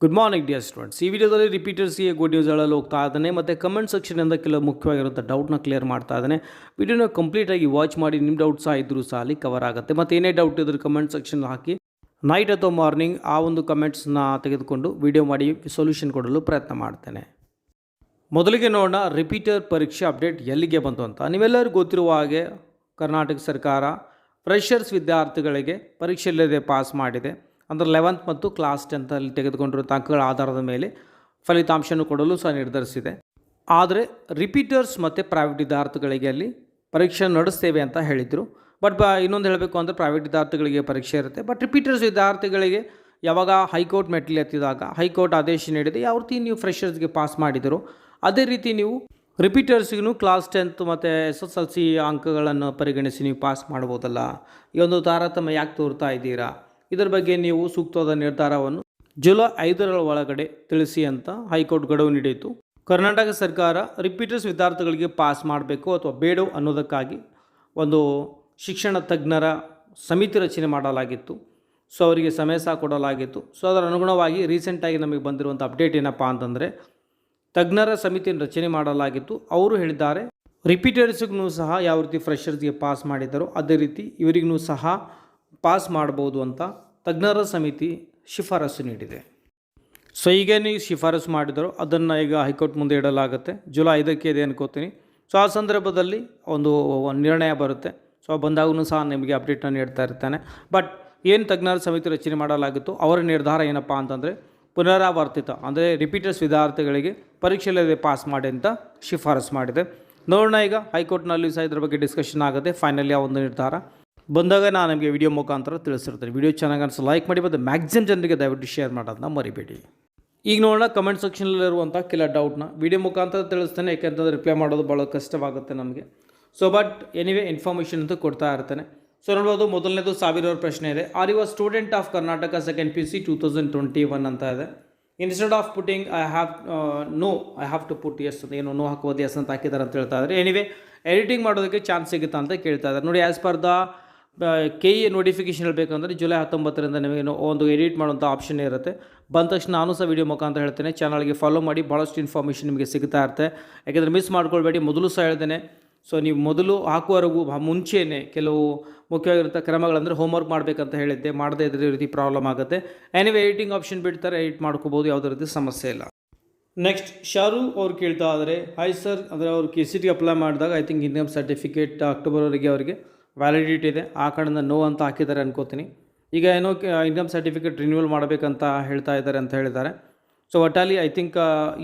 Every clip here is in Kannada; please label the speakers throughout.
Speaker 1: Good morning dear students. ಈ ವಿಡಿಯೋದಲ್ಲಿ ರಿಪೀಟರ್ಸ್ಗೆ ಗುಡ್ ನ್ಯೂಸ್ ಹೇಳಲು ಹೋಗ್ತಾ ಇದ್ದಾನೆ ಮತ್ತು ಕಮೆಂಟ್ ಸೆಕ್ಷನಿಂದ ಕೆಲವು ಮುಖ್ಯವಾಗಿರುವಂಥ ಡೌಟ್ನ ಕ್ಲಿಯರ್ ಮಾಡ್ತಾ ಇದ್ದಾನೆ. ವಿಡಿಯೋನ ಕಂಪ್ಲೀಟಾಗಿ ವಾಚ್ ಮಾಡಿ ನಿಮ್ಮ ಡೌಟ್ ಸಹ ಇದ್ರೂ ಸಹ ಅಲ್ಲಿ ಕವರ್ ಆಗುತ್ತೆ. ಮತ್ತು ಏನೇ ಡೌಟ್ ಇದ್ರೂ ಕಮೆಂಟ್ ಸೆಕ್ಷನ್ ಹಾಕಿ ನೈಟ್ ಅಥವಾ ಮಾರ್ನಿಂಗ್ ಆ ಒಂದು ಕಮೆಂಟ್ಸ್ನ ತೆಗೆದುಕೊಂಡು ವಿಡಿಯೋ ಮಾಡಿ ಸೊಲ್ಯೂಷನ್ ಕೊಡಲು ಪ್ರಯತ್ನ ಮಾಡ್ತೇನೆ. ಮೊದಲಿಗೆ ನೋಡೋಣ, ರಿಪೀಟರ್ ಪರೀಕ್ಷೆ ಅಪ್ಡೇಟ್ ಎಲ್ಲಿಗೆ ಬಂತು ಅಂತ. ನೀವೆಲ್ಲರಿಗೂ ಗೊತ್ತಿರುವ ಹಾಗೆ ಕರ್ನಾಟಕ ಸರ್ಕಾರ ಫ್ರೆಷರ್ಸ್ ವಿದ್ಯಾರ್ಥಿಗಳಿಗೆ ಪರೀಕ್ಷೆಯಿಲ್ಲದೆ ಪಾಸ್ ಮಾಡಿದೆ. ಅಂದರೆ 11th ಮತ್ತು ಕ್ಲಾಸ್ 10th ಅಲ್ಲಿ ತೆಗೆದುಕೊಂಡಿರೋ ಅಂಕಗಳ ಆಧಾರದ ಮೇಲೆ ಫಲಿತಾಂಶವನ್ನು ಕೊಡಲು ಸಹ ನಿರ್ಧರಿಸಿದೆ. ಆದರೆ ರಿಪೀಟರ್ಸ್ ಮತ್ತು ಪ್ರೈವೇಟ್ ವಿದ್ಯಾರ್ಥಿಗಳಿಗೆ ಅಲ್ಲಿ ಪರೀಕ್ಷೆ ನಡೆಸ್ತೇವೆ ಅಂತ ಹೇಳಿದರು. ಬಟ್ ಇನ್ನೊಂದು ಹೇಳಬೇಕು ಅಂದರೆ ಪ್ರೈವೇಟ್ ವಿದ್ಯಾರ್ಥಿಗಳಿಗೆ ಪರೀಕ್ಷೆ ಇರುತ್ತೆ. ಬಟ್ ರಿಪೀಟರ್ಸ್ ವಿದ್ಯಾರ್ಥಿಗಳಿಗೆ ಯಾವಾಗ ಹೈಕೋರ್ಟ್ ಮೆಟ್ಟಿಲು ಎತ್ತಿದಾಗ ಹೈಕೋರ್ಟ್ ಆದೇಶ ನೀಡಿದೆ, ಯಾವ ರೀತಿ ನೀವು ಫ್ರೆಷರ್ಸ್ಗೆ ಪಾಸ್ ಮಾಡಿದರು ಅದೇ ರೀತಿ ನೀವು ರಿಪೀಟರ್ಸ್ಗೂ ಕ್ಲಾಸ್ 10th ಮತ್ತು SSLC ಅಂಕಗಳನ್ನು ಪರಿಗಣಿಸಿ ನೀವು ಪಾಸ್ ಮಾಡ್ಬೋದಲ್ಲ. ಈ ಒಂದು ತಾರತಮ್ಯ ಯಾಕೆ ತೋರ್ತಾ ಇದ್ದೀರಾ? ಇದರ ಬಗ್ಗೆ ನೀವು ಸೂಕ್ತವಾದ ನಿರ್ಧಾರವನ್ನು ಜುಲೈ 5ರ ಒಳಗಡೆ ತಿಳಿಸಿ ಅಂತ ಹೈಕೋರ್ಟ್ ಗಡುವು ನೀಡಿತು. ಕರ್ನಾಟಕ ಸರ್ಕಾರ ರಿಪೀಟರ್ಸ್ ವಿದ್ಯಾರ್ಥಿಗಳಿಗೆ ಪಾಸ್ ಮಾಡಬೇಕು ಅಥವಾ ಬೇಡೋ ಅನ್ನೋದಕ್ಕಾಗಿ ಒಂದು ಶಿಕ್ಷಣ ತಜ್ಞರ ಸಮಿತಿ ರಚನೆ ಮಾಡಲಾಗಿತ್ತು. ಸೊ ಅವರಿಗೆ ಸಮಯ ಸಹ ಕೊಡಲಾಗಿತ್ತು. ಸೊ ಅದರ ಅನುಗುಣವಾಗಿ ರೀಸೆಂಟಾಗಿ ನಮಗೆ ಬಂದಿರುವಂಥ ಅಪ್ಡೇಟ್ ಏನಪ್ಪ ಅಂತಂದರೆ, ತಜ್ಞರ ಸಮಿತಿಯನ್ನು ರಚನೆ ಮಾಡಲಾಗಿತ್ತು. ಅವರು ಹೇಳಿದ್ದಾರೆ ರಿಪೀಟರ್ಸ್ಗೂ ಸಹ ಯಾವ ರೀತಿ ಫ್ರೆಷರ್ಸ್ಗೆ ಪಾಸ್ ಮಾಡಿದ್ದಾರೋ ಅದೇ ರೀತಿ ಇವರಿಗೂ ಸಹ ಪಾಸ್ ಮಾಡ್ಬೋದು ಅಂತ ತಜ್ಞರ ಸಮಿತಿ ಶಿಫಾರಸು ನೀಡಿದೆ. ಸೊ ಈಗ ನೀವು ಶಿಫಾರಸು ಮಾಡಿದರೋ ಅದನ್ನು ಈಗ ಹೈಕೋರ್ಟ್ ಮುಂದೆ ಇಡಲಾಗುತ್ತೆ. ಜುಲೈ 5ಕ್ಕೆ ಇದೆ ಅನ್ಕೋತೀನಿ. ಸೊ ಆ ಸಂದರ್ಭದಲ್ಲಿ ಒಂದು ನಿರ್ಣಯ ಬರುತ್ತೆ. ಸೊ ಬಂದಾಗೂ ಸಹ ನಿಮಗೆ ಅಪ್ಡೇಟ್ನ ನೀಡ್ತಾ ಇರ್ತಾನೆ. ಬಟ್ ಏನು ತಜ್ಞರ ಸಮಿತಿ ರಚನೆ ಮಾಡಲಾಗಿತ್ತು ಅವರ ನಿರ್ಧಾರ ಏನಪ್ಪ ಅಂತಂದರೆ, ಪುನರಾವರ್ತಿತ ಅಂದರೆ ರಿಪೀಟರ್ಸ್ ವಿದ್ಯಾರ್ಥಿಗಳಿಗೆ ಪರೀಕ್ಷೆಯಲ್ಲಿ ಪಾಸ್ ಮಾಡಿ ಅಂತ ಶಿಫಾರಸು ಮಾಡಿದೆ. ನೋಡೋಣ, ಈಗ ಹೈಕೋರ್ಟ್ನಲ್ಲಿ ಸಹ ಇದ್ರ ಬಗ್ಗೆ ಡಿಸ್ಕಷನ್ ಆಗುತ್ತೆ. ಫೈನಲಿ ಆ ಒಂದು ನಿರ್ಧಾರ ಬಂದಾಗ ನಾನು ನಿಮಗೆ ವಿಡಿಯೋ ಮುಖಾಂತರ ತಿಳಿಸಿರ್ತೀನಿ. ವಿಡಿಯೋ ಚೆನ್ನಾಗಿ ಅನಿಸಿ ಲೈಕ್ ಮಾಡಿ ಮತ್ತು ಮ್ಯಾಕ್ಸಿಮಮ್ ಜನರಿಗೆ ದಯವಿಟ್ಟು ಶೇರ್ ಮಾಡೋದನ್ನ ಮರಿಬೇಡಿ. ಈಗ ನೋಡೋಣ, ಕಮೆಂಟ್ ಸೆಕ್ಷನಲ್ಲಿರುವಂಥ ಕೆಲ ಡೌಟ್ನ ವಿಡಿಯೋ ಮುಖಾಂತರ ತಿಳಿಸ್ತೇನೆ. ಯಾಕೆಂತಂದರೆ ರಿಪ್ಲೈ ಮಾಡೋದು ಭಾಳ ಕಷ್ಟವಾಗುತ್ತೆ ನಮಗೆ. ಸೊ ಬಟ್ ಎನಿವೇ ಇನ್ಫಾರ್ಮೇಷನ್ ಅಂತೂ ಕೊಡ್ತಾ ಇರ್ತೇನೆ. ಸೊ ನೋಡ್ಬೋದು, ಮೊದಲನೇದು 1000 ಪ್ರಶ್ನೆ ಇದೆ. Are you a student of Karnataka second PUC 2021 ಅಂತ ಇದೆ. Instead of putting I have to put S ಅಂತ, ಏನು ನೋ ಹಾಕೋದು ಎಸ್ ಅಂತ ಹಾಕಿದ್ದಾರೆ ಅಂತ ಹೇಳ್ತಾ ಇದ್ದಾರೆ. ಎನಿವೇ ಎಡಿಟಿಂಗ್ ಮಾಡೋದಕ್ಕೆ ಚಾನ್ಸ್ ಸಿಗುತ್ತಾ ಅಂತ ಕೇಳ್ತಾ ಇದ್ದಾರೆ. ನೋಡಿ, as per the KE notification ಹೇಳಬೇಕಂದ್ರೆ ಜುಲೈ 19ರಿಂದ ನಿಮಗೆ ಒಂದು ಎಡಿಟ್ ಮಾಡುವಂಥ ಆಪ್ಷನ್ ಇರುತ್ತೆ. ಬಂದ ತಕ್ಷಣ ನಾನು ಸಹ ವೀಡಿಯೋ ಮುಖಾಂತರ ಹೇಳ್ತೇನೆ. ಚಾನಲ್ಗೆ ಫಾಲೋ ಮಾಡಿ, ಭಾಳಷ್ಟು ಇನ್ಫಾರ್ಮೇಷನ್ ನಿಮಗೆ ಸಿಗ್ತಾ ಇರುತ್ತೆ. ಯಾಕೆಂದರೆ ಮಿಸ್ ಮಾಡ್ಕೊಳ್ಬೇಡಿ. ಮೊದಲು ಸಹ ಹೇಳ್ತೇನೆ, ಸೊ ನೀವು ಮೊದಲು ಹಾಕುವವರೆಗೂ ಮುಂಚೆಯೇ ಕೆಲವು ಮುಖ್ಯವಾಗಿರುವಂಥ ಕ್ರಮಗಳಂದರೆ ಹೋಮ್ವರ್ಕ್ ಮಾಡಬೇಕಂತ ಹೇಳಿದ್ದೆ. ಮಾಡದೇ ಇದ್ದರೆ ರೀತಿ ಪ್ರಾಬ್ಲಮ್ ಆಗುತ್ತೆ. ಎನಿವೇ ಎಡಿಟಿಂಗ್ ಆಪ್ಷನ್ ಬಿಡ್ತಾರೆ, ಎಡಿಟ್ ಮಾಡ್ಕೋಬೋದು, ಯಾವುದೇ ರೀತಿ ಸಮಸ್ಯೆ ಇಲ್ಲ. ನೆಕ್ಸ್ಟ್ ಶಾರು ಅವ್ರು ಕೇಳ್ತಾ ಇದ್ದಾರೆ, ಹಾಯ್ ಸರ್, ಅಂದರೆ ಅವರು KCET ಅಪ್ಲೈ ಮಾಡಿದಾಗ ಐ ಥಿಂಕ್ ಇನ್ಕಮ್ ಸರ್ಟಿಫಿಕೇಟ್ ಅಕ್ಟೋಬರ್ವರೆಗೆ ಅವರಿಗೆ ವ್ಯಾಲಿಡಿಟಿ ಇದೆ. ಆ ಕಡೆಯಿಂದ ನೋ ಅಂತ ಹಾಕಿದ್ದಾರೆ ಅನ್ಕೋತೀನಿ. ಈಗ ಏನೋ ಇನ್ಕಮ್ ಸರ್ಟಿಫಿಕೇಟ್ ರಿನ್ಯೂವಲ್ ಮಾಡಬೇಕಂತ ಹೇಳ್ತಾ ಇದ್ದಾರೆ ಅಂತ ಹೇಳಿದ್ದಾರೆ. ಸೊ ಒಟ್ಟಲ್ಲಿ ಐ ಥಿಂಕ್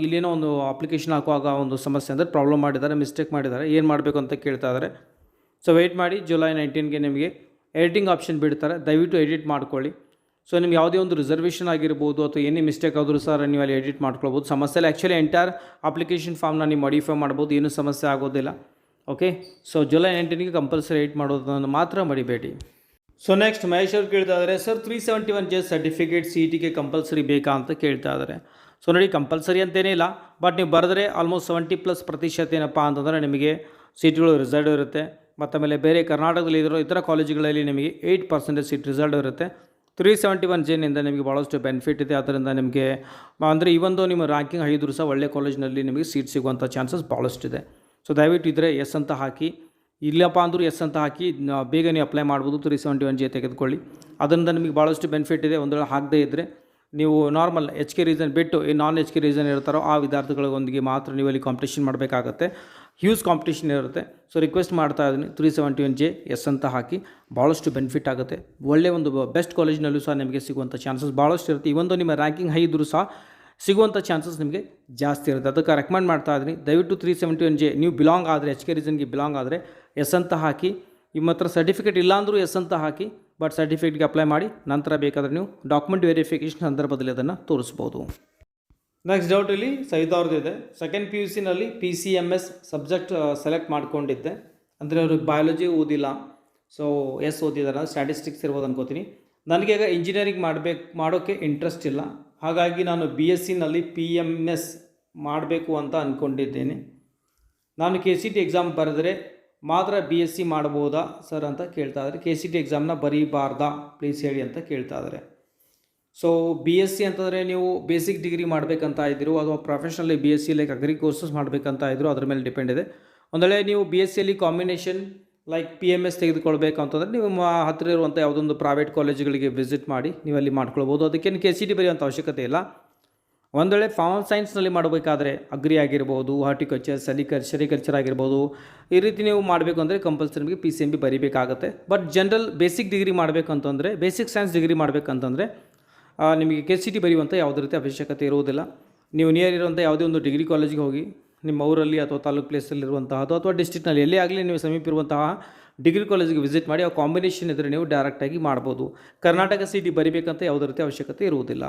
Speaker 1: ಇಲ್ಲೇನೋ ಒಂದು ಅಪ್ಲಿಕೇಶನ್ ಹಾಕುವಾಗ ಒಂದು ಸಮಸ್ಯೆ ಅಂದರೆ ಪ್ರಾಬ್ಲಮ್ ಮಾಡಿದ್ದಾರೆ, ಮಿಸ್ಟೇಕ್ ಮಾಡಿದ್ದಾರೆ. ಏನು ಮಾಡಬೇಕು ಅಂತ ಕೇಳ್ತಾ ಇದ್ದಾರೆ. ಸೊ ವೆಯ್ಟ್ ಮಾಡಿ, ಜುಲೈ 19ಗೆ ನಿಮಗೆ ಎಡಿಟಿಂಗ್ ಆಪ್ಷನ್ ಬಿಡ್ತಾರೆ. ದಯವಿಟ್ಟು ಎಡಿಟ್ ಮಾಡ್ಕೊಳ್ಳಿ. ಸೊ ನಿಮ್ಗೆ ಯಾವುದೇ ಒಂದು ರಿಸರ್ವೇಷನ್ ಆಗಿರ್ಬೋದು ಅಥವಾ ಏನೇ ಮಿಸ್ಟೇಕ್ ಆದರೂ ಸರ್ ನೀವು ಅಲ್ಲಿ ಎಡಿಟ್ ಮಾಡ್ಕೊಳ್ಬೋದು. ಸಮಸ್ಯೆ ಇಲ್ಲ. ಆ್ಯಕ್ಚುಲಿ ಎಂಟೈರ್ ಅಪ್ಲಿಕೇಶನ್ ಫಾರ್ಮ್ನ ನೀವು ಮಾಡಿಫೈ ಮಾಡ್ಬೋದು, ಏನೂ ಸಮಸ್ಯೆ ಆಗೋದಿಲ್ಲ. ಓಕೆ, ಸೊ ಜುಲೈ 19ಗೆ ಕಂಪಲ್ಸರಿ ಎಡಿಟ್ ಮಾಡೋದನ್ನು ಮಾತ್ರ ಮರಿಬೇಡಿ. ಸೊ ನೆಕ್ಸ್ಟ್ ಮಹೇಶ್ ಅವ್ರು ಕೇಳ್ತಾ ಇದ್ದಾರೆ, ಸರ್ 371J ಸರ್ಟಿಫಿಕೇಟ್ CETಗೆ ಕಂಪಲ್ಸರಿ ಬೇಕಾ ಅಂತ ಕೇಳ್ತಾ ಇದ್ದಾರೆ. ಸೊ ನೋಡಿ, ಕಂಪಲ್ಸರಿ ಅಂತೇನೇ ಇಲ್ಲ. ಬಟ್ ನೀವು ಬರೆದ್ರೆ ಆಲ್ಮೋಸ್ಟ್ 70+ ಏನಪ್ಪ ಅಂತಂದರೆ ನಿಮಗೆ ಸೀಟ್ಗಳು ರಿಸರ್ವ್ ಇರುತ್ತೆ. ಮತ್ತು ಆಮೇಲೆ ಬೇರೆ ಕರ್ನಾಟಕದಲ್ಲಿ ಇರೋ ಇತರ ಕಾಲೇಜುಗಳಲ್ಲಿ ನಿಮಗೆ 8% ಸೀಟ್ ರಿಸರ್ವ್ ಇರುತ್ತೆ. 371Jನಿಂದ ನಿಮಗೆ ಭಾಳಷ್ಟು ಬೆನಿಫಿಟ್ ಇದೆ. ಅದರಿಂದ ನಿಮಗೆ ಅಂದರೆ ಇವೊಂದು ನಿಮ್ಮ ರ್ಯಾಂಕಿಂಗ್ ಆಗಿದ್ರೂ ಸಹ ಒಳ್ಳೆ ಕಾಲೇಜಿನಲ್ಲಿ ನಿಮಗೆ ಸೀಟ್ ಸಿಗುವಂಥ ಚಾನ್ಸಸ್ ಭಾಳಷ್ಟಿದೆ. ಸೊ ದಯವಿಟ್ಟು ಇದ್ದರೆ ಎಸ್ ಅಂತ ಹಾಕಿ, ಇಲ್ಲಪ್ಪ ಅಂದರೂ ಎಸ್ ಅಂತ ಹಾಕಿ ಬೇಗ ನೀವು ಅಪ್ಲೈ ಮಾಡ್ಬೋದು. 371J ತೆಗೆದುಕೊಳ್ಳಿ. ಅದರಿಂದ ನಿಮಗೆ ಭಾಳಷ್ಟು ಬೆನಿಫಿಟ್ ಇದೆ. ಒಂದು ವೇಳೆ ಹಾಕದೇ ಇದ್ದರೆ ನೀವು ನಾರ್ಮಲ್ HK ರೀಸನ್ ಬಿಟ್ಟು ಈ ನಾನ್ HK ರೀಸನ್ ಇರ್ತಾರೋ ಆ ವಿದ್ಯಾರ್ಥಿಗಳಿಗೊಂದಿಗೆ ಮಾತ್ರ ನೀವು ಅಲ್ಲಿ ಕಾಂಪಿಟೇಷನ್ ಮಾಡಬೇಕಾಗತ್ತೆ. ಹ್ಯೂಜ್ ಕಾಂಪಿಟೇಷನ್ ಇರುತ್ತೆ. ಸೊ ರಿಕ್ವೆಸ್ಟ್ ಮಾಡ್ತಾ ಇದ್ದೀನಿ, 371J ಎಸ್ ಅಂತ ಹಾಕಿ. ಭಾಳಷ್ಟು ಬೆನಿಫಿಟ್ ಆಗುತ್ತೆ. ಒಳ್ಳೆಯ ಒಂದು ಬೆಸ್ಟ್ ಕಾಲೇಜಿನಲ್ಲೂ ಸಹ ನಿಮಗೆ ಸಿಗುವಂಥ ಚಾನ್ಸಸ್ ಭಾಳಷ್ಟು ಇರುತ್ತೆ. ಇವೊಂದು ನಿಮ್ಮ ರ್ಯಾಂಕಿಂಗ್ ಹೈ ಇದ್ದರೂ ಸಹ ಸಿಗುವಂಥ ಚಾನ್ಸಸ್ ನಿಮಗೆ ಜಾಸ್ತಿ ಇರುತ್ತೆ. ಅದಕ್ಕೆ ರೆಕಮೆಂಡ್ ಮಾಡ್ತಾ ಇದ್ದೀನಿ. ದಯವಿಟ್ಟು 371J ನೀವು ಬಿಲಾಂಗ್ ಆದರೆ, HK ರೀಸನ್ಗೆ ಬಿಲಾಂಗ್ ಆದರೆ ಎಸ್ ಅಂತ ಹಾಕಿ. ನಿಮ್ಮ ಹತ್ರ ಸರ್ಟಿಫಿಕೇಟ್ ಇಲ್ಲ ಅಂದರೂ ಎಸ್ ಅಂತ ಹಾಕಿ. ಬಟ್ ಸರ್ಟಿಫಿಕೇಟ್ಗೆ ಅಪ್ಲೈ ಮಾಡಿ, ನಂತರ ಬೇಕಾದರೆ ನೀವು ಡಾಕ್ಯುಮೆಂಟ್ ವೆರಿಫಿಕೇಷನ್ ಸಂದರ್ಭದಲ್ಲಿ ಅದನ್ನು ತೋರಿಸ್ಬೋದು. ನೆಕ್ಸ್ಟ್ ಡೌಟ್ ಇಲ್ಲಿ ಸಹಿತ ಅವ್ರದ್ದಿದೆ. ಸೆಕೆಂಡ್ PUCನಲ್ಲಿ PCMS ಸಬ್ಜೆಕ್ಟ್ ಸೆಲೆಕ್ಟ್ ಮಾಡ್ಕೊಂಡಿದ್ದೆ. ಅಂದರೆ ಅವರು ಬಯಾಲಜಿ ಓದಿಲ್ಲ, ಸೊ ಎಸ್ ಓದಿದ್ದಾರೆ, ಸ್ಟ್ಯಾಟಿಸ್ಟಿಕ್ಸ್ ಇರ್ಬೋದು ಅನ್ಕೋತೀನಿ. ನನಗೆ ಈಗ ಇಂಜಿನಿಯರಿಂಗ್ ಮಾಡೋಕ್ಕೆ ಇಂಟ್ರೆಸ್ಟ್ ಇಲ್ಲ. ಹಾಗಾಗಿ ನಾನು BScನಲ್ಲಿ PMS ಮಾಡಬೇಕು ಅಂತ ಅಂದ್ಕೊಂಡಿದ್ದೇನೆ. ನಾನು KCET ಎಕ್ಸಾಮ್ ಬರೆದರೆ ಮಾತ್ರ BSc ಮಾಡ್ಬೋದಾ ಸರ್ ಅಂತ ಕೇಳ್ತಾ ಇದ್ದಾರೆ. KCET ಎಕ್ಸಾಮ್ನ ಬರೀಬಾರ್ದಾ ಪ್ಲೀಸ್ ಹೇಳಿ ಅಂತ ಕೇಳ್ತಾ ಇದ್ದಾರೆ. ಸೊ BSc ಅಂತಂದರೆ ನೀವು ಬೇಸಿಕ್ ಡಿಗ್ರಿ ಮಾಡಬೇಕಂತ ಇದ್ದಿರೋ ಅಥವಾ professionally BSc like agri courses ಮಾಡಬೇಕಂತ ಇದ್ದರೂ ಅದ್ರ ಮೇಲೆ ಡಿಪೆಂಡ್ ಇದೆ. ಒಂದು ವೇಳೆ ನೀವು BScಯಲ್ಲಿ ಕಾಂಬಿನೇಷನ್ ಲೈಕ್ PMS ತೆಗೆದುಕೊಳ್ಬೇಕು ಅಂತಂದರೆ ನೀವು ಹತ್ತಿರ ಇರುವಂಥ ಯಾವುದೊಂದು ಪ್ರೈವೇಟ್ ಕಾಲೇಜುಗಳಿಗೆ ವಿಸಿಟ್ ಮಾಡಿ ನೀವು ಅಲ್ಲಿ ಮಾಡ್ಕೊಳ್ಬೋದು. ಅದಕ್ಕೇನು KCET ಬರೆಯುವಂಥ ಅವಶ್ಯಕತೆ ಇಲ್ಲ. ಒಂದು ವೇಳೆ ಫಾರ್ಮಲ್ ಸೈನ್ಸ್ನಲ್ಲಿ ಮಾಡಬೇಕಾದ್ರೆ ಅಗ್ರಿ ಆಗಿರ್ಬೋದು, ಹಾರ್ಟಿಕಲ್ಚರ್, ಸೆರಿಕಲ್ಚರ್ ಆಗಿರ್ಬೋದು, ಈ ರೀತಿ ನೀವು ಮಾಡಬೇಕು ಅಂದರೆ ಕಂಪಲ್ಸರಿ ನಿಮಗೆ PCMB ಬರೀಬೇಕಾಗುತ್ತೆ. ಬಟ್ ಜನರಲ್ ಬೇಸಿಕ್ ಡಿಗ್ರಿ ಮಾಡಬೇಕಂತಂದರೆ, ಬೇಸಿಕ್ ಸೈನ್ಸ್ ಡಿಗ್ರಿ ಮಾಡಬೇಕಂತಂದರೆ ನಿಮಗೆ KCET ಬರೆಯುವಂಥ ಯಾವುದೇ ರೀತಿ ಅವಶ್ಯಕತೆ ಇರುವುದಿಲ್ಲ. ನೀವು ನಿಯರ್ ಇರುವಂಥ ಯಾವುದೇ ಒಂದು ಡಿಗ್ರಿ ಕಾಲೇಜಿಗೆ ಹೋಗಿ ನಿಮ್ಮ ಊರಲ್ಲಿ ಅಥವಾ ತಾಲೂಕು ಪ್ಲೇಸಲ್ಲಿರುವಂತಹದ್ದು ಅಥವಾ ಡಿಸ್ಟ್ರಿಕ್ಟ್ನಲ್ಲಿ ಎಲ್ಲೇ ಆಗಲಿ ನೀವು ಸಮೀಪ ಇರುವಂತಹ ಡಿಗ್ರಿ ಕಾಲೇಜಿಗೆ ವಿಸಿಟ್ ಮಾಡಿ ಆ ಕಾಂಬಿನೇಷನ್ ಇದ್ದರೆ ನೀವು ಡೈರೆಕ್ಟಾಗಿ ಮಾಡ್ಬೋದು. ಕರ್ನಾಟಕ CET ಬರೀಬೇಕಂತ ಯಾವುದೇ ರೀತಿ ಅವಶ್ಯಕತೆ ಇರುವುದಿಲ್ಲ.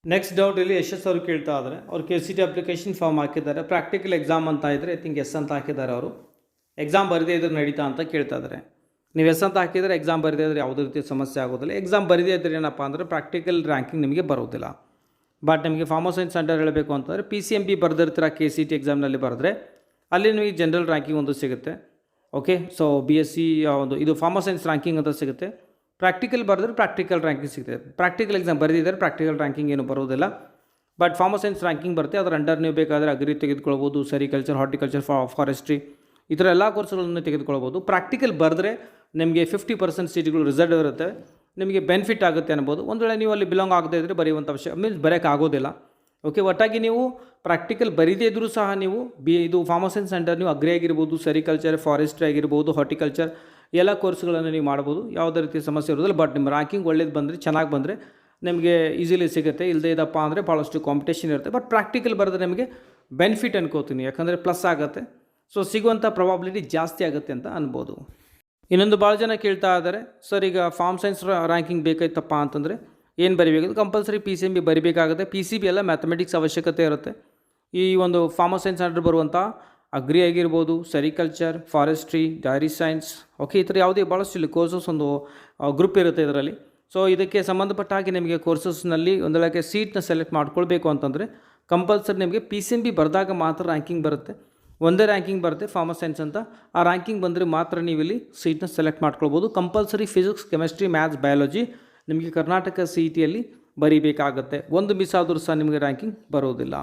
Speaker 1: ನೆಕ್ಸ್ಟ್ ಡೌಟ್ ಇಲ್ಲಿ ಯಶಸ್ ಅವರು ಕೇಳ್ತಾ ಇದ್ದಾರೆ. ಅವ್ರು KCET ಅಪ್ಲಿಕೇಶನ್ ಫಾರ್ಮ್ ಹಾಕಿದ್ದಾರೆ, ಪ್ರಾಕ್ಟಿಕಲ್ ಎಕ್ಸಾಮ್ ಅಂತ ಇದ್ದರೆ ಐ ಥಿಂಕ್ ಎಸ್ ಅಂತ ಹಾಕಿದ್ದಾರೆ. ಅವರು ಎಕ್ಸಾಮ್ ಬರದೇ ಇದ್ರೆ ನಡೀತಾ ಅಂತ ಕೇಳ್ತಾ ಇದ್ದಾರೆ. ನೀವು ಎಸ್ ಅಂತ ಹಾಕಿದರೆ ಎಕ್ಸಾಮ್ ಬರದೇ ಇದ್ದರೆ ಯಾವುದೇ ರೀತಿ ಸಮಸ್ಯೆ ಆಗೋದಿಲ್ಲ. ಎಕ್ಸಾಮ್ ಬರದೇ ಇದ್ದರೆ ಏನಪ್ಪ ಅಂದರೆ ಪ್ರಾಕ್ಟಿಕಲ್ ರ್ಯಾಂಕಿಂಗ್ ನಿಮಗೆ ಬರೋದಿಲ್ಲ. ಬಟ್ ನಿಮಗೆ ಫಾರ್ಮಲ್ ಸೈನ್ಸ್ ಸೆಂಟರ್ ಹೇಳಬೇಕು ಅಂತಂದರೆ PCMB ಬರೆದಿರ್ತೀರ KCET ಎಕ್ಸಾಮ್ನಲ್ಲಿ ಬರೆದ್ರೆ ಅಲ್ಲಿ ನಿಮಗೆ ಜನರಲ್ ರ್ಯಾಂಕಿಂಗ್ ಒಂದು ಸಿಗುತ್ತೆ. ಓಕೆ, ಸೊ BSc ಒಂದು ಇದು ಫಾರ್ಮಲ್ ಸೈನ್ಸ್ ರ್ಯಾಂಕಿಂಗ್ ಅಂತ ಸಿಗುತ್ತೆ. ಪ್ರಾಕ್ಟಿಕಲ್ ಬರೆದ್ರೆ ಪ್ರಾಕ್ಟಿಕಲ್ ರ್ಯಾಂಕಿಂಗ್ ಸಿಗುತ್ತೆ. ಪ್ರಾಕ್ಟಿಕಲ್ ಎಕ್ಸಾಮ್ ಬರೆದಿದ್ದಾರೆ ಪ್ರಾಕ್ಟಿಕಲ್ ರ್ಯಾಂಕಿಂಗ್ ಏನು ಬರೋದಿಲ್ಲ. ಬಟ್ ಫಾರ್ಮಲ್ ಸೈನ್ಸ್ ರ್ಯಾಂಕಿಂಗ್ ಬರುತ್ತೆ. ಅದರ ಅಂಡರ್ ನೀವು ಬೇಕಾದರೆ ಅಗ್ರಿ ತೆಗೆದುಕೊಳ್ಬೋದು, ಸೆರಿಕಲ್ಚರ್, ಹಾರ್ಟಿಕಲ್ಚರ್, ಫಾರೆಸ್ಟ್ರಿ ಈ ಥರ ಎಲ್ಲ ಕೋರ್ಸ್ಗಳನ್ನು ತೆಗೆದುಕೊಳ್ಬೋದು. ಪ್ರಾಕ್ಟಿಕಲ್ ಬರೆದ್ರೆ ನಿಮಗೆ 50% ಸೀಟ್ಗಳು ರಿಸರ್ವ್ ಇರುತ್ತೆ, ನಿಮಗೆ ಬೆನಿಫಿಟ್ ಆಗುತ್ತೆ ಅನ್ಬೋದು. ಒಂದು ವೇಳೆ ನೀವು ಅಲ್ಲಿ ಬಿಲಾಂಗ್ ಆಗದೇ ಇದ್ದರೆ ಬರೆಯುವಂಥ ಮೀನ್ಸ್ ಬರೆಯೋಕ್ಕಾಗೋದಿಲ್ಲ. ಓಕೆ, ಒಟ್ಟಾಗಿ ನೀವು ಪ್ರಾಕ್ಟಿಕಲ್ ಬರೀದೇ ಇದ್ದರೂ ಸಹ ನೀವು ಇದು ಫಾರ್ಮಲ್ ಸೈನ್ಸ್ ಸೆಂಟರ್ ನೀವು ಅಗ್ರಿ ಆಗಿರ್ಬೋದು, ಸೆರಿಕಲ್ಚರ್, ಫಾರೆಸ್ಟ್ರಿ ಆಗಿರ್ಬೋದು, ಹಾರ್ಟಿಕಲ್ಚರ್ ಎಲ್ಲ ಕೋರ್ಸ್ಗಳನ್ನು ನೀವು ಮಾಡ್ಬೋದು. ಯಾವುದೇ ರೀತಿ ಸಮಸ್ಯೆ ಇರೋದಿಲ್ಲ. ಬಟ್ ನಿಮ್ಮ ರ್ಯಾಂಕಿಂಗ್ ಒಳ್ಳೇದು ಬಂದರೆ, ಚೆನ್ನಾಗಿ ಬಂದರೆ ನಿಮಗೆ ಈಸಿಲಿ ಸಿಗುತ್ತೆ. ಇಲ್ಲದೇ ಇದಪ್ಪ ಅಂದರೆ ಭಾಳಷ್ಟು ಕಾಂಪಿಟೇಷನ್ ಇರುತ್ತೆ. ಬಟ್ ಪ್ರಾಕ್ಟಿಕಲ್ ಬರೆದ್ರೆ ನಿಮಗೆ ಬೆನಿಫಿಟ್ ಅನ್ಕೋತೀನಿ, ಯಾಕಂದರೆ ಪ್ಲಸ್ ಆಗುತ್ತೆ. ಸೊ ಸಿಗುವಂಥ ಪ್ರಾಬಬಿಲಿಟಿ ಜಾಸ್ತಿ ಆಗುತ್ತೆ ಅಂತ ಅನ್ಬೋದು. ಇನ್ನೊಂದು ಭಾಳ ಜನ ಕೇಳ್ತಾ ಇದ್ದಾರೆ, ಸರ್ ಈಗ ಫಾರ್ಮ್ ಸೈನ್ಸ್ ರ್ಯಾಂಕಿಂಗ್ ಬೇಕಾಯ್ತಪ್ಪ ಅಂತಂದರೆ ಏನು ಬರಿಬೇಕು? Compulsory PCMB ಬರಿಬೇಕಾಗುತ್ತೆ. PCB ಎಲ್ಲ ಮ್ಯಾಥಮೆಟಿಕ್ಸ್ ಅವಶ್ಯಕತೆ ಇರುತ್ತೆ. ಈ ಒಂದು ಫಾರ್ಮಲ್ ಸೈನ್ಸ್ ಅಂಡರ್ ಬರುವಂಥ ಅಗ್ರಿ ಆಗಿರ್ಬೋದು, sericulture, forestry, dairy science, okay, ಈ ಥರ ಯಾವುದೇ ಭಾಳಷ್ಟು ಇಲ್ಲಿ ಕೋರ್ಸಸ್ ಒಂದು ಗ್ರೂಪ್ ಇರುತ್ತೆ ಇದರಲ್ಲಿ. ಸೊ ಇದಕ್ಕೆ ಸಂಬಂಧಪಟ್ಟ ಹಾಗೆ ನಿಮಗೆ ಕೋರ್ಸಸ್ನಲ್ಲಿ ಒಂದು ವೇಳೆ ಸೀಟ್ನ ಸೆಲೆಕ್ಟ್ ಮಾಡ್ಕೊಳ್ಬೇಕು ಅಂತಂದರೆ ಕಂಪಲ್ಸರಿ ನಿಮಗೆ PCMB ಬರೆದಾಗ ಮಾತ್ರ ರ್ಯಾಂಕಿಂಗ್ ಬರುತ್ತೆ. ಒಂದೇ ರ್ಯಾಂಕಿಂಗ್ ಬರುತ್ತೆ ಫಾರ್ಮಲ್ ಸೈನ್ಸ್ ಅಂತ. ಆ ರ್ಯಾಂಕಿಂಗ್ ಬಂದರೆ ಮಾತ್ರ ನೀವು ಇಲ್ಲಿ ಸೀಟ್ನ ಸೆಲೆಕ್ಟ್ ಮಾಡ್ಕೊಳ್ಬೋದು. Compulsory physics, chemistry, maths, biology ನಿಮಗೆ ಕರ್ನಾಟಕ CETಯಲ್ಲಿ ಬರೀಬೇಕಾಗುತ್ತೆ. ಒಂದು ಮಿಸ್ ಆದರೂ ಸಹ ನಿಮಗೆ ರ್ಯಾಂಕಿಂಗ್ ಬರೋದಿಲ್ಲ.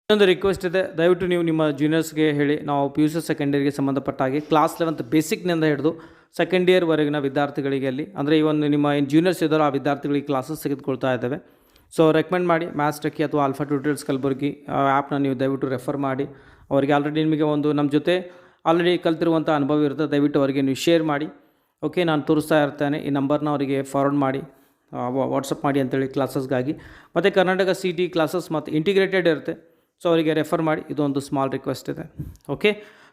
Speaker 1: ಇನ್ನೊಂದು ರಿಕ್ವೆಸ್ಟ್ ಇದೆ, ದಯವಿಟ್ಟು ನೀವು ನಿಮ್ಮ ಜೂನಿಯರ್ಸ್ಗೆ ಹೇಳಿ, ನಾವು PUC ಸೆಕೆಂಡ್ ಇಯರ್ಗೆ ಸಂಬಂಧಪಟ್ಟ ಹಾಗೆ ಕ್ಲಾಸ್ 11th ಬೇಸಿಕ್ನಿಂದ ಹಿಡಿದು ಸೆಕೆಂಡ್ ಇಯರ್ವರೆಗಿನ ವಿದ್ಯಾರ್ಥಿಗಳಿಗೆ ಅಲ್ಲಿ ಅಂದರೆ ಈ ಒಂದು ನಿಮ್ಮ ಏನು ಜೂನಿಯರ್ಸ್ ಇದ್ದಾರೋ ಆ ವಿದ್ಯಾರ್ಥಿಗಳಿಗೆ ಕ್ಲಾಸಸ್ ತೆಗೆದುಕೊಳ್ತಾ ಇದ್ದೇವೆ. ಸೊ ರೆಕಮೆಂಡ್ ಮಾಡಿ ಮ್ಯಾಥ್ಸ್, ಟೆಕ್ಕಿ ಅಥವಾ ಆಲ್ಫಾ ಟ್ಯೂಟರ್ಸ್ ಕಲಬುರಗಿ ಆ್ಯಪ್ನ ನೀವು ದಯವಿಟ್ಟು ರೆಫರ್ ಮಾಡಿ. ಅವರಿಗೆ ಆಲ್ರೆಡಿ ನಿಮಗೆ ಒಂದು ನಮ್ಮ ಜೊತೆ ಆಲ್ರೆಡಿ ಕಲ್ತಿರುವಂಥ ಅನುಭವ ಇರುತ್ತೆ, ದಯವಿಟ್ಟು ಅವರಿಗೆ ನೀವು ಶೇರ್ ಮಾಡಿ. ಓಕೆ, ನಾನು ತೋರಿಸ್ತಾ ಇರ್ತೇನೆ, ಈ ನಂಬರ್ನ ಅವರಿಗೆ ಫಾರ್ವರ್ಡ್ ಮಾಡಿ, ವಾಟ್ಸಪ್ ಮಾಡಿ ಅಂತೇಳಿ ಕ್ಲಾಸಸ್ಗಾಗಿ. ಮತ್ತು ಕರ್ನಾಟಕ CET ಕ್ಲಾಸಸ್ ಮತ್ತು ಇಂಟಿಗ್ರೇಟೆಡ್ ಇರುತ್ತೆ, ಸೊ ಅವರಿಗೆ ರೆಫರ್ ಮಾಡಿ. ಇದೊಂದು ಸ್ಮಾಲ್ ರಿಕ್ವೆಸ್ಟ್ ಇದೆ. ಓಕೆ,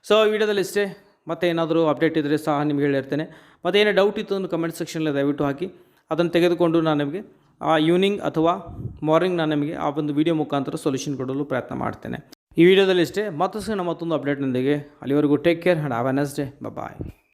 Speaker 1: ಸೊ ಈ ವಿಡಿಯೋದಲ್ಲಿ ಇಷ್ಟೇ. ಮತ್ತು ಏನಾದರೂ ಅಪ್ಡೇಟ್ ಇದ್ದರೆ ಸಹ ನಿಮ್ಗೆ ಹೇಳಿರ್ತೇನೆ. ಮತ್ತು ಏನೇ ಡೌಟ್ ಇತ್ತು ಒಂದು ಕಮೆಂಟ್ ಸೆಕ್ಷನಲ್ಲಿ ದಯವಿಟ್ಟು ಹಾಕಿ, ಅದನ್ನು ತೆಗೆದುಕೊಂಡು ನಾನು ನಿಮಗೆ ಈವ್ನಿಂಗ್ ಅಥವಾ ಮಾರ್ನಿಂಗ್ ನಾನು ನಿಮಗೆ ಆ ಒಂದು ವಿಡಿಯೋ ಮುಖಾಂತರ ಸೊಲ್ಯೂಷನ್ ಕೊಡಲು ಪ್ರಯತ್ನ ಮಾಡ್ತೇನೆ. ಈ ವಿಡಿಯೋದಲ್ಲಿ ಇಷ್ಟೇ. ಮತ್ತೊಂದು ಅಪ್ಡೇಟ್ನೊಂದಿಗೆ, ಅಲ್ಲಿವರೆಗೂ take care and have a nice day. Bye.